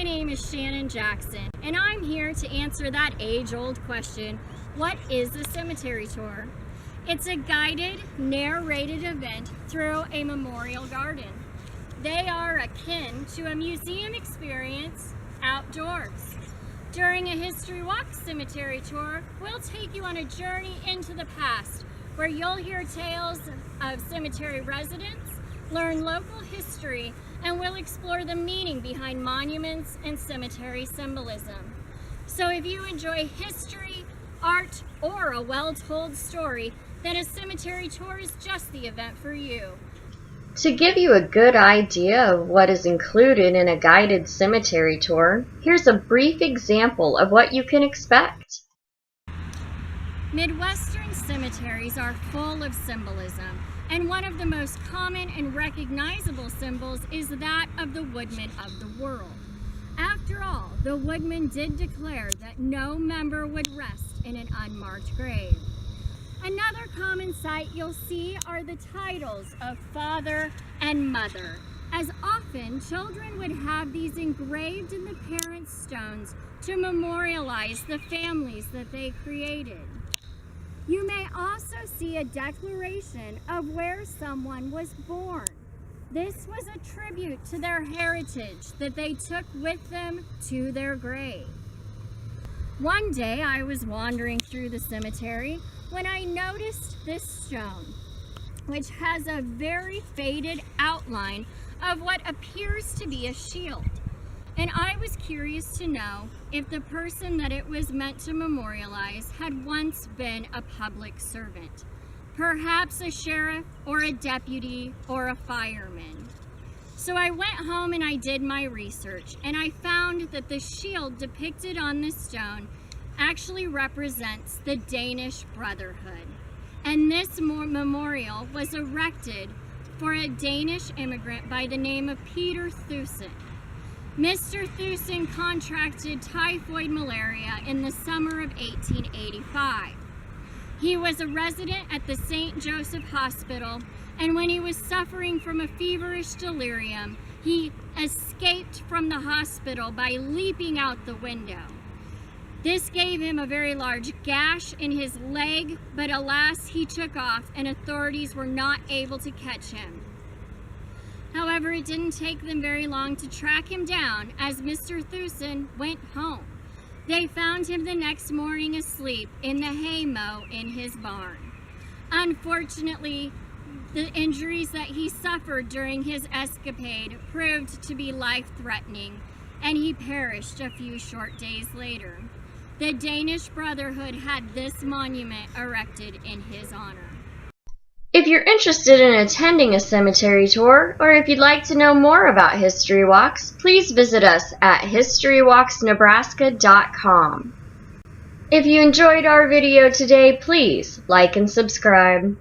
name is Shannon Jackson, and I'm here to answer that age-old question, what is a cemetery tour? It's a guided, narrated event through a memorial garden. They are akin to a museum experience outdoors. During a History Walk cemetery tour, we'll take you on a journey into the past, where you'll hear tales of cemetery residents, learn local history, and we'll explore the meaning behind monuments and cemetery symbolism. So if you enjoy history, art, or a well-told story, then a cemetery tour is just the event for you. To give you a good idea of what is included in a guided cemetery tour, here's a brief example of what you can expect. Midwestern cemeteries are full of symbolism, and one of the most common and recognizable symbols is that of the woodman of the world. After all, the woodman did declare that no member would rest in an unmarked grave. Another common sight you'll see are the titles of father and mother, as often children would have these engraved in the parents' stones to memorialize the families that they created. You may also see a declaration of where someone was born. This was a tribute to their heritage that they took with them to their grave. One day I was wandering through the cemetery when I noticed this stone, which has a very faded outline of what appears to be a shield. And I was curious to know if the person that it was meant to memorialize had once been a public servant, perhaps a sheriff or a deputy or a fireman. So I went home and I did my research, and I found that the shield depicted on this stone actually represents the Danish Brotherhood. And this memorial was erected for a Danish immigrant by the name of Peter Thusen. Mr. Thusen contracted typhoid malaria in the summer of 1885. He was a resident at the St. Joseph Hospital, and when he was suffering from a feverish delirium, he escaped from the hospital by leaping out the window. This gave him a very large gash in his leg, but alas, he took off and authorities were not able to catch him. However, it didn't take them very long to track him down as Mr. Thusen went home. They found him the next morning asleep in the hay mow in his barn. Unfortunately, the injuries that he suffered during his escapade proved to be life-threatening, and he perished a few short days later. The Danish Brotherhood had this monument erected in his honor. If you're interested in attending a cemetery tour, or if you'd like to know more about History Walks, please visit us at historywalksnebraska.com. If you enjoyed our video today, please like and subscribe.